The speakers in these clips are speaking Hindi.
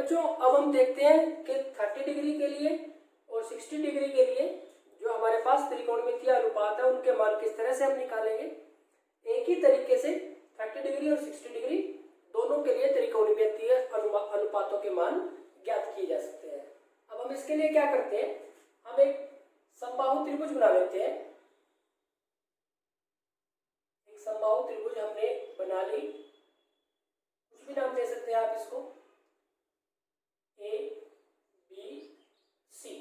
बच्चों अब हम देखते हैं कि 30 डिग्री के लिए और 60 डिग्री के लिए जो हमारे पास त्रिकोणमितीय अनुपात है उनके मान किस तरह से हम निकालेंगे। एक ही तरीके से 30 डिग्री और 60 डिग्री दोनों के लिए त्रिकोणमितीय अनुपातों के मान ज्ञात किए जा सकते हैं। अब हम इसके लिए क्या करते हैं, हम एक समबाहु त्रिभुज बना लेते हैं। एक समबाहु त्रिभुज हमने बना ली, कुछ भी नाम दे सकते हैं आप इसको, ए बी सी।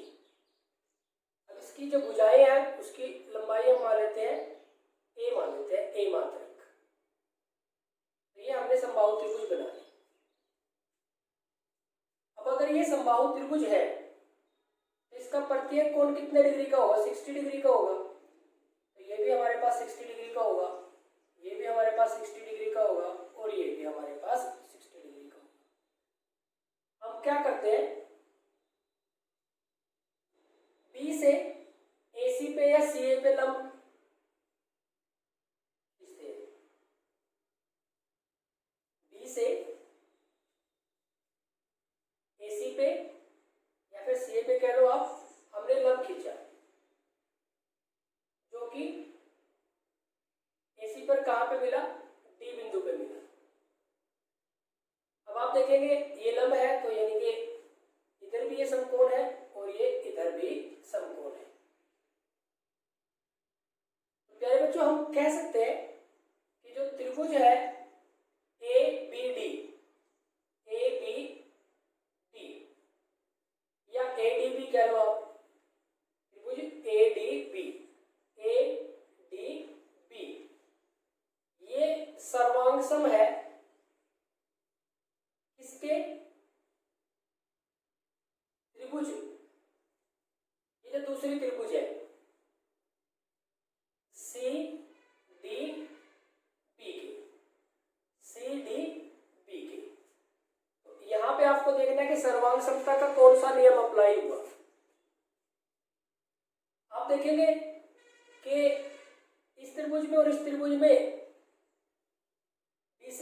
अब इसकी जो भुजाएं हैं उसकी लंबाई हम मान लेते हैं ए, मान लेते हैं ए मात्रक। तो ये हमने समबाहु त्रिभुज बना ली। अब अगर ये समबाहु त्रिभुज है तो इसका प्रत्येक कोण कितने डिग्री का होगा, 60 डिग्री का होगा। तो ये भी हमारे पास 60 डिग्री का होगा, ये भी हमारे पास 60 डिग्री का होगा और ये भी हमारे पास 60 डिग्री का होगा। हम क्या करते हैं, बी से AC पे या CA पे लंब खींचते हैं। बी से AC पे या फिर CA पे कह लो आप, हमने लंब खींचा जो कि AC पर कहां पे मिला, D बिंदु पे मिला। अब आप देखेंगे ये लंब है तो यानी कि इधर भी ये समकोण है और ये इधर भी समकोण है। तो प्यारे बच्चों हम कह सकते हैं कि जो त्रिभुज है ABD या ADB कह लो आप, त्रिभुज ADB ये सर्वांगसम है किसके, त्रिभुज, ये जो दूसरी त्रिभुज है CDB के। तो यहां पे आपको देखना है कि सर्वांग समता का कौन सा नियम अप्लाई हुआ। आप देखेंगे कि इस त्रिभुज में और इस त्रिभुज में BC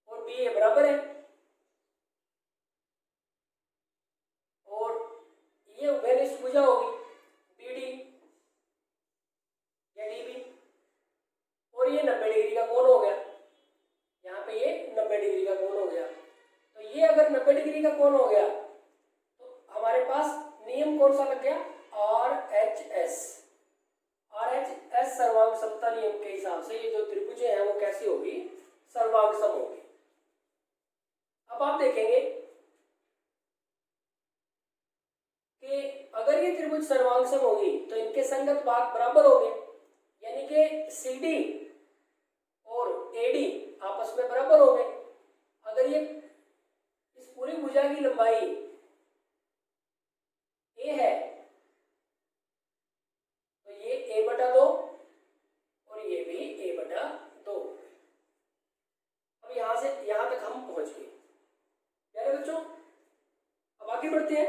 और BA बराबर है और ये उभयनिष्ठ भुजा होगी BD या DB और ये 90 डिग्री का कोण हो गया। यहाँ पे ये 90 डिग्री का कोण हो गया। तो ये अगर 90 डिग्री का कोण हो गया तो हमारे पास नियम कौन सा लग गया, RHS सर्वांग समता नियम के हिसाब से ये जो त्रिभुजें हैं वो कैसी होगी, सर्वांग सम होगी। अब आप देखेंगे कि अगर ये त्रिभुज सर्वांग सम होगी तो इनके संगत भाग बराबर होंगे, यानी कि CD और AD आपस में बराबर होंगे। अगर ये इस पूरी भुजा की लंबाई A है तो ये A/2 और ये भी A/2। अब यहां से यहां तक हम पहुंच गए। प्यारे बच्चों अब आगे बढ़ते हैं।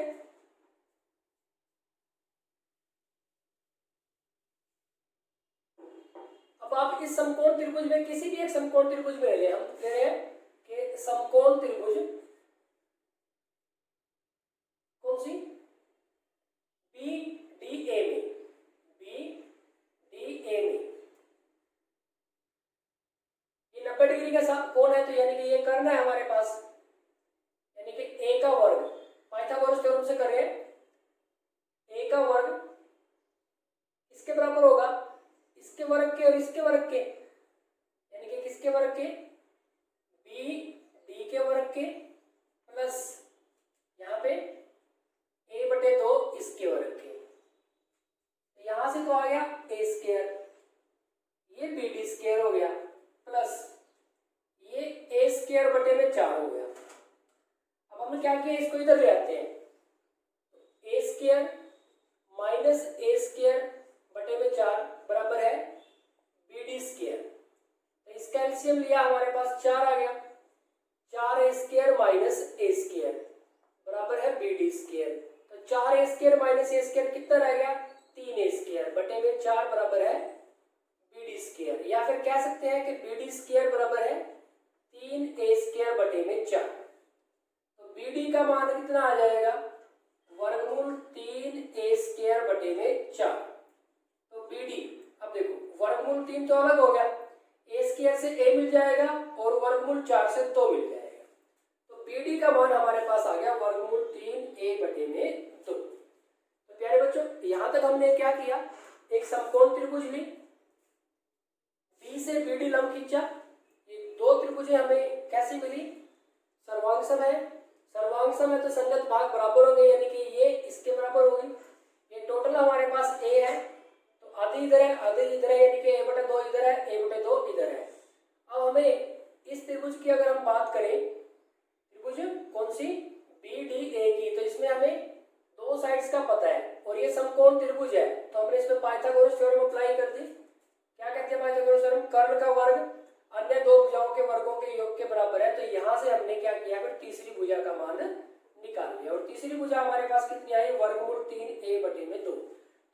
अब आप इस समकोण त्रिभुज में किसी भी एक समकोण त्रिभुज में ले, हम ले रहे हैं कि समकोण त्रिभुज कौन सी, BDA में ये 90 डिग्री का कोण है तो यानी कि ये करना है हमारे पास, यानी कि A का वर्ग पाइथागोरस थ्योरम से करें, A का वर्ग इसके बराबर होगा इसके वर्ग के और इसके वर्ग के, यानी कि किसके वर्ग के, BD के वर्ग के प्लस यहाँ पे A/2 इसके वर्ग के। तो यहां से तो आ गया A², ये BD² हो गया प्लस ये A²/4 हो गया। अब हमने क्या किया, इसको इधर ले आते हैं, A² माइनस A²/4 बराबर है BD²। तो इसका एलसीएम लिया, हमारे पास 4 आ गया, 4A² माइनस A² बराबर है BD²। तो 4A² माइनस A² कितना रह गया, 3A²/4 बराबर है BD²। या फिर कह सकते हैं कि BD² बराबर है 3A²/4। स्क्वायर से a मिल जाएगा और वर्गमूल 4 से 2 मिल जाएगा। तो BD का मान हमारे पास आ गया वर्गमूल 3a/2। तो प्यारे बच्चों यहां तक हमने क्या किया, एक समकोण त्रिभुज ली, B से BD लंब खींचा, ये दो त्रिभुजें हमें कैसी मिली, सर्वांग सम है। सर्वांग सम है तो संगत भाग बराबर हो गए, यानी कि ये इसके बराबर होगी। ये टोटल हमारे पास a है, तो आधे इधर है आधे इधर है, यानी कि a/2 इधर है a/2 इधर है। अब हमें इस त्रिभुज की अगर हम बात करें, त्रिभुज कौन सी, BDA की, तो इसमें हमें दो साइड्स का पता है और ये समकोण त्रिभुज है, तो हमने इसमें पाइथागोरस थ्योरम अप्लाई कर दी। क्या कहते हैं पाइथागोरस थ्योरम, कर्ण का वर्ग अन्य दो भुजाओं के वर्गों के योग के बराबर है। तो यहां से हमने क्या किया, फिर तीसरी भुजा का मान निकाल लिया और तीसरी भुजा हमारे पास कितनी आई, वर्गमूल 3a/2।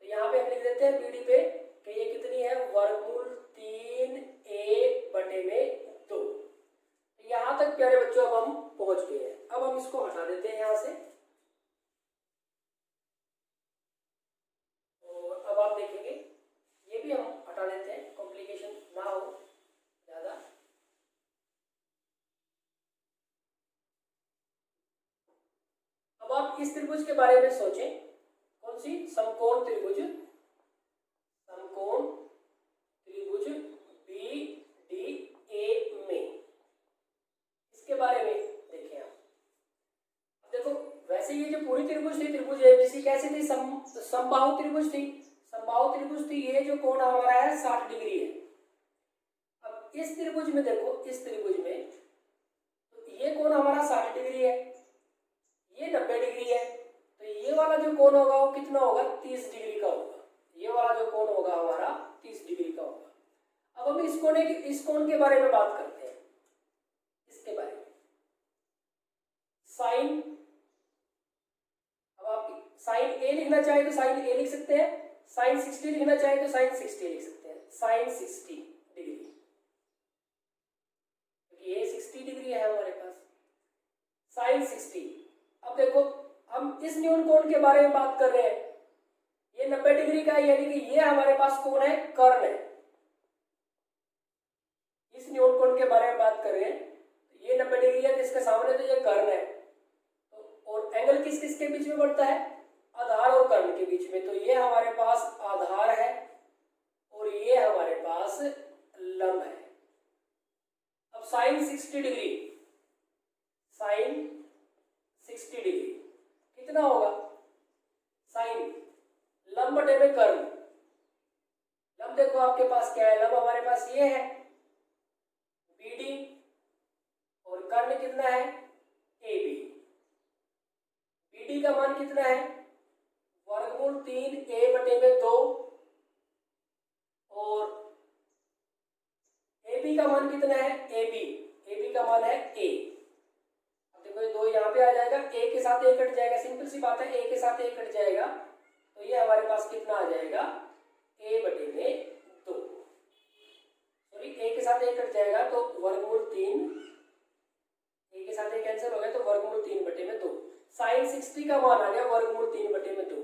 तो यहाँ पे हम लिख देते हैं BD पे कि ये कितनी है, वर्गमूल 3a/2। यहां तक प्यारे बच्चों अब हम पहुंच गए हैं। अब हम इसको हटा देते हैं यहां से, और अब आप देखेंगे ये भी हम हटा देते हैं, कॉम्प्लिकेशन ना हो ज्यादा। अब आप इस त्रिभुज के बारे में सोचें, कौन सी, समकोण त्रिभुज, समकोण त्रिभुज BDA में, इसके बारे में देखें आप। देखो वैसे ये जो पूरी त्रिभुज थी, त्रिभुज ABC कैसी थी, समबाहु त्रिभुज थी। समबाहु त्रिभुज थी, ये जो कोण हमारा है 60 डिग्री है। अब इस त्रिभुज में देखो, इस त्रिभुज में तो ये कोण हमारा 60 डिग्री है, ये 90 डिग्री है, तो ये वाला जो कोण होगा वो कितना होगा, 30 डिग्री का होगा। ये वाला जो कोण होगा हमारा 30 डिग्री का होगा। अब हम इस कोण के बारे में बात करते हैं, इसके बारे में साइन। अब आप साइन A लिखना चाहे तो साइन A लिख सकते हैं, साइन 60 लिखना चाहे तो साइन 60 लिख सकते हैं, साइन 60 डिग्री, क्योंकि ये 60 डिग्री है हमारे पास, साइन 60। अब देखो हम इस न्यून कोण के बारे में बात कर रहे हैं, ये 90 डिग्री का है, यानी कि ये हमारे पास कोण है, कर्ण है। इस न्यून कोण के बारे में बात कर रहे हैं, ये 90 डिग्री है, तो इसके सामने तो ये कर्ण है। तो और एंगल किस किस के बीच में बढ़ता है, आधार और कर्ण के बीच में। तो ये हमारे पास आधार है और ये हमारे पास लंब है। अब साइन 60 डिग्री, साइन 60 डिग्री कितना होगा, साइन लंब बटे में कर्ण। लंब देखो आपके पास क्या है, लंब हमारे पास ये है BD और कर्ण कितना है AB। BD का मान कितना है, वर्गमूल 3a/2 और AB का मान कितना है, AB का मान है A। अब देखो ये दो यहाँ पे आ जाएगा, A के साथ A कट जाएगा, सिंपल सी बात है, A के साथ A कट जाएगा, तो ये हमारे पास कितना आ जाएगा, a/2। सॉरी A के साथ A कट जाएगा तो वर्गमूल 3, A के साथ A कैंसिल हो गया तो वर्गमूल 3/2। साइन 60 का मान आ गया वर्गमूल 3/2,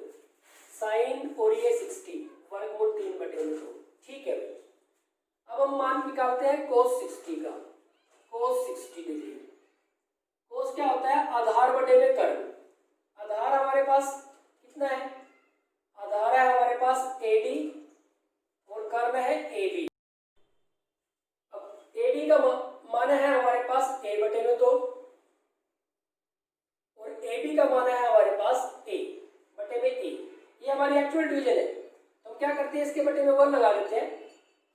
साइन और ये 60 वर्गमूल 3/2। ठीक है भाई। अब हम मान निकालते हैं cos 60 का, cos 60 डिग्री। cos क्या होता है, आधार बटे में कर्ण। आधार हमारे पास कितना है, आधार है हमारे पास AD और कर्ण है AB। अब AD का मान है हमारे पास a/2 और AB का मान है हमारे पास a/a। ये हमारी एक्चुअल डिवीजन है, तो हम क्या करते हैं, इसके बटे में 1 लगा देते हैं।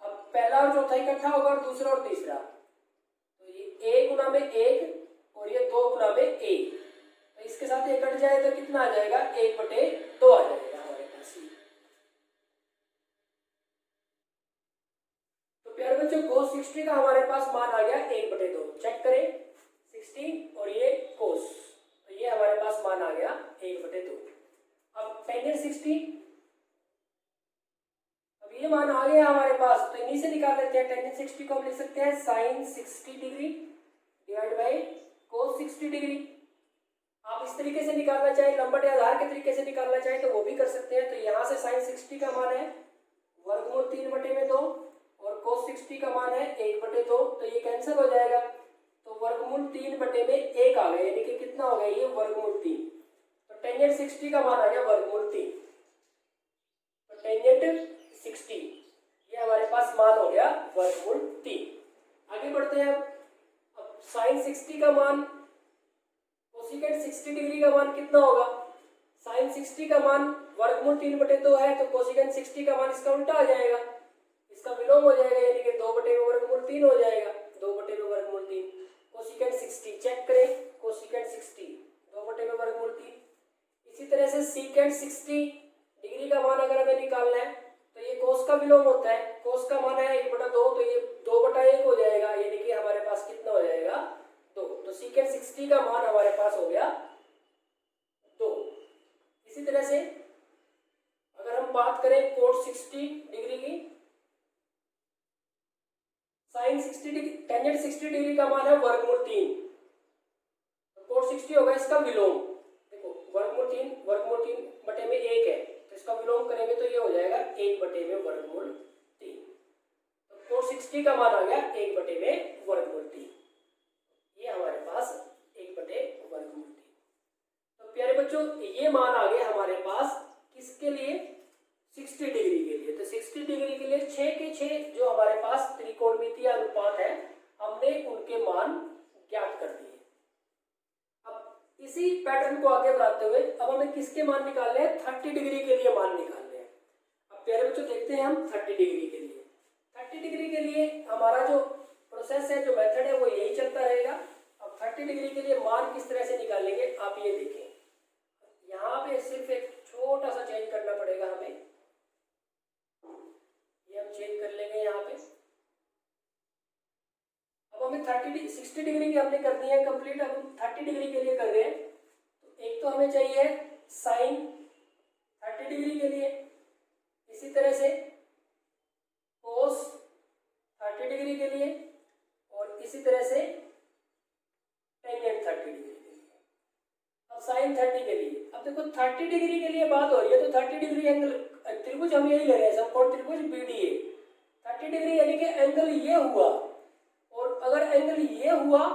अब पहला और चौथा इकट्ठा होगा और दूसरा और तीसरा, तो ये 1 गुना में 1 और ये 2 गुना में 1, तो इसके साथ ये कट जाए तो कितना आ जाएगा, 1/2 आ जाएगा हमारे पास। तो प्यारे बच्चों cos 60 का हमारे पास मान आ गया 1/2। चेक करें 60 और ये cos, तो ये हमारे पास मान आ गया 1/2। अब tan 60, अब ये मान आ गया हमारे पास, तो इन्हीं से निकाल लेते हैं। tan 60 को हम लिख सकते हैं sin 60 degree divide by cos 60 degree. आप इस तरीके से निकालना चाहे, लंब बटे आधार के तरीके से निकालना चाहे तो वो भी कर सकते हैं। तो यहाँ से sin 60 का मान है वर्गमूल 3/2 और cos 60 का मान है 1/2। वर्गमूल 3 बटे में 1 आ गया, यानी कि कितना हो गया ये वर्गमूल 3। तो टेंजेंट 60 का मान आ गया वर्गमूल 3। तो टेंजेंट 60 ये हमारे पास मान हो गया वर्गमूल 3। आगे बढ़ते हैं अब साइन 60 का मान, कोसिकेंट 60 डिग्री का मान कितना होगा? साइन 60 का मान वर्गमूल 3 बटे 2 है, तो कोसिकेंट 60 का मान इसका उल्टा आ जाएगा, इसका विलोम हो जाएगा, यानी कि 2 बटे में वर्गमूल 3 हो जाएगा। 2 बटे में वर्गमूल 3 कोसिकेंट 60 चेक करें, कोसिकेंट 60 2 बटे में वर्गमूल 3। इसी तरह से सीकेंट 60 डिग्री का मान अगर हमें निकालना है तो ये कोस का विलोम होता है, कोस का मान है 1/2, तो ये 2/1 हो जाएगा, यानी कि हमारे पास कितना हो जाएगा 2। तो सीकेंट 60 का मान हमारे पास हो गया 2। इसी तरह से अगर हम बात करें कोट 60 डिग्री की, साइन 60 डिग्री, टेंजेंट 60 डिग्री का मान है वर्गमूल 3, तो कोट 60 होगा इसका विलोम। देखो वर्गमूल 3 बटे में 1 है, तो इसका विलोम करेंगे तो ये हो जाएगा 1 बटे में वर्गमूल 3। तो कोट 60 का मान आ गया 1 बटे में वर्गमूल 3, ये हमारे पास 1 बटे वर्गमूल 3। तो प्यारे बच्चों ये मान आ गए हमारे पास किसके लिए? 60 डिग्री के लिए। तो 60 डिग्री के लिए 6 के 6 जो हमारे पास त्रिकोणमितीय अनुपात है, हमने उनके मान ज्ञात कर दिए। अब इसी पैटर्न को आगे बढ़ाते हुए अब हमें किसके मान निकालने हैं? 30 डिग्री के लिए मान निकालने हैं। अब प्यारे बच्चों देखते हैं हम 30 डिग्री के लिए। 30 डिग्री के लिए हमारा जो प्रोसेस है, जो मेथड है, वो यही चलता रहेगा। अब 30 डिग्री के लिए मान किस तरह से निकालेंगे आप ये देखें। यहाँ पे सिर्फ एक छोटा सा चेंज करना पड़ेगा हमें, ये हम चेंज कर लेंगे यहाँ पे। अब हमें 60 डिग्री की हमने कर दी है कंप्लीट, अब हम 30 डिग्री के लिए कर रहे हैं। तो एक तो हमें चाहिए साइन 30 डिग्री के लिए, इसी तरह से कोस 30 डिग्री के लिए, और इसी तरह से टेंजेंट 30 डिग्री के लिए। अब साइन 30 के लिए, अब देखो 30 डिग्री के लिए बात हो रही है, तो 30 डिग्री एंगल त्रिभुज हम यही ले रहे हैं, समकोण त्रिभुज BDA 30 डिग्री, यानी कि एंगल ये हुआ, और अगर एंगल ये हुआ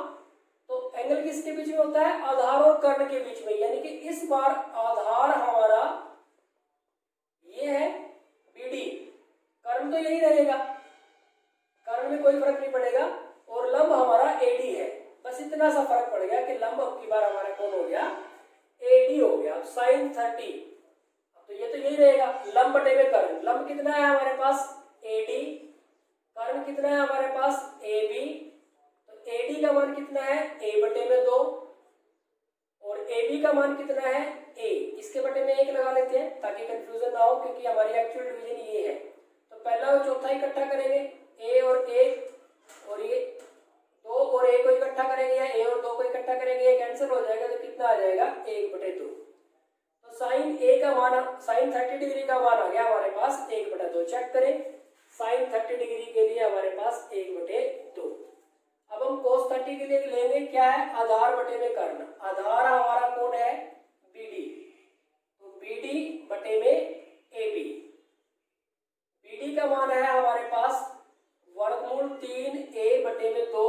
तो एंगल किसके बीच में होता है? आधार और कर्ण के बीच में, यानी कि इस बार आधार हमारा ये है BD, कर्ण तो यही रहेगा, कर्ण में कोई फर्क नहीं पड़ेगा, और लंब हमारा AD है। बस इतना सा फर्क पड़ गया कि लंब अब की बार हमारा कौन हो गया? AD हो गया। साइन 30, तो ये तो यही रहेगा, लंब बटे में कर्ण। लंब कितना है हमारे पास? AD, कर्ण कितना है हमारे पास? AB। तो AD का मान कितना है? A बटे में 2, और AB का मान कितना है? A, इसके बटे में 1 लगा लेते हैं ताकि कंफ्यूजन ना हो, क्योंकि हमारी एक्चुअल डिवीजन ये है। तो पहला और चौथा इकट्ठा करेंगे, A और 1, और ये 2 और A को इकट्ठा करेंगे, या A और 2 को इकट्ठा करेंगे, ये कैंसिल हो जाएगा, तो कितना आ जाएगा? 1 बटे 2। तो साइन A का मान, साइन 30 डिग्री का मान आ गया हमारे पास 1 बटा 2। चेक करें, साइन 30 डिग्री के लिए हमारे पास 1 बटे 2। अब हम कोस 30 के लिए लेंगे, क्या है? आधार बटे में कर्ण। आधार हमारा कौन है? BD, तो BD बटे में AB। BD का मान है हमारे पास वर्गमूल 3A बटे में 2,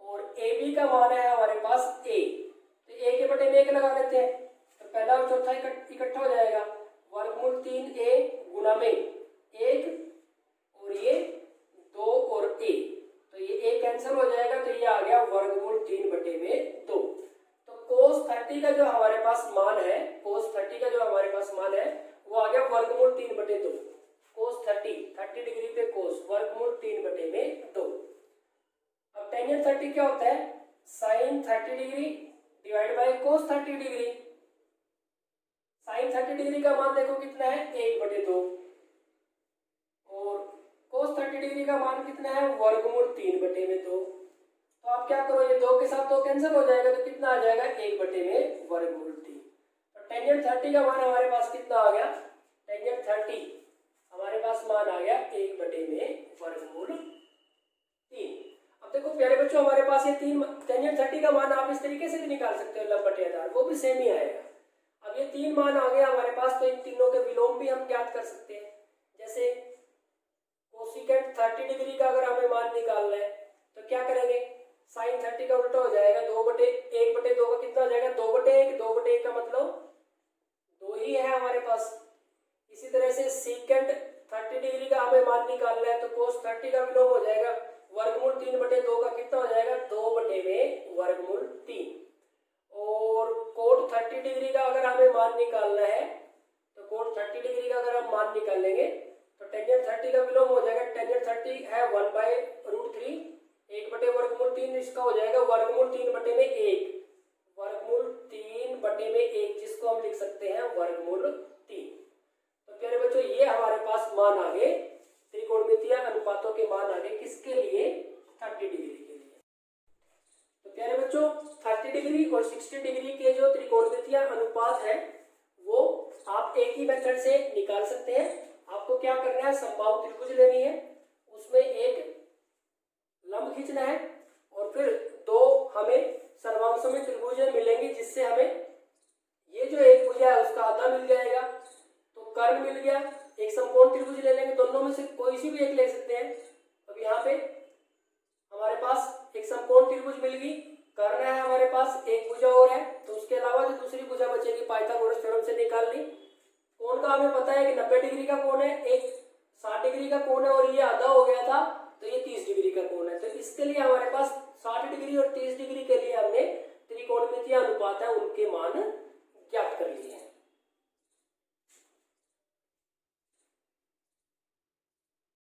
और AB का मान है हमारे पास A, तो A के बटे में 1 लगा लेते हैं, तो पहला और चौथा इकट्ठा हो जाएगा, वर्गमूल 3A गुना में 1, और ये 2 और A, तो ये A कैंसिल हो जाएगा, तो ये आ गया वर्गमूल 3 बटे में 2। तो कोस 30 का जो हमारे पास मान है, कोस 30 का जो हमारे पास मान है, वो आ गया वर्गमूल 3 बटे 2। कोस 30 डिग्री पे कोस, वर्गमूल 3 बटे में 2। अब टेंजेंट 30 क्या होता है? Sine 30 degree divide by cos 30 degree. Sine 30 degree का मान देखो कितना है? 1 बटे 2, और कोस 30 डिग्री का मान कितना है? वर्गमूल 3 बटे में 2। तो आप क्या करो, ये 2 के साथ 2 कैंसिल हो जाएगा, तो कितना आ जाएगा? 1 बटे में वर्गमूल 3। तो टेंजेंट 30 का मान हमारे पास कितना आ गया? टेंजेंट 30 हमारे पास मान आ गया 1 बटे में वर्गमूल 3। अब देखो प्यारे बच्चों, हमारे पास ये 3 टेंजेंट 30 का मान आप इस तरीके से भी निकाल सकते हो, लंब बटे आधार, वो भी सेम ही आएगा। अब ये 3 मान आ गए हमारे पास, तो इन तीनों के विलोम भी हम ज्ञात कर सकते हैं। जैसे कोसिकेंट 30 डिग्री का अगर हमें मान निकालना है, तो क्या करेंगे? साइन 30 30 का उल्टा हो जाएगा 1/2 का कितना हो जाएगा 2/1। 2/1 का मतलब 2 ही है हमारे पास। इसी तरह से सीकेंट 30 डिग्री का हमें मान निकालना है तो cos 30 का विलोम हो जाएगा वर्गमूल 3/2 का कितना हो जाएगा 2/3। और कोट 30 डिग्री का अगर हमें मान निकालना है तो कोट 30 डिग्री का अगर हम मान निकालेंगे तो टेंजेंट 30 का विलोम हो जाएगा। टेंजेंट 30 है 1/√3 1/3। इसका हो जाएगा वर्गमूल 3/1 वर्गमूल 3/1 जिसको हम लिख सकते हैं वर्गमूल 3। तो प्यारे बच्चों ये हमारे पास मान आ गए त्रिकोणमितीय अनुपातों के मान आ गए किसके लिए 30 डिग्री के लिए। तो प्यारे बच्चों 30 डिग्री और 60 डिग्री के जो त्रिकोणमितीय अनुपात है वो आप एक ही मेथड से निकाल सकते हैं। आपको क्या करना है समबाहु त्रिभुज लेनी है उसमें एक लंब खींचना है और फिर दो हमें सर्वांशों त्रिभुज मिलेंगे जिससे हमें ये जो एक भुजा है उसका आधा मिल जाएगा तो कर्ण मिल गया। एक समकोण त्रिभुज ले लेंगे दोनों में से कोई सी भी एक ले सकते हैं। अब यहाँ पे हमारे पास एक समकोण त्रिभुज मिल गई कर्ण है हमारे पास एक भुजा और है तो उसके अलावा जो दूसरी भुजा बचेगी पाइथागोरस थ्योरम से निकाल ली। कोण का हमें पता है कि 90 डिग्री का कोण है एक 60 डिग्री का कोण है और ये आधा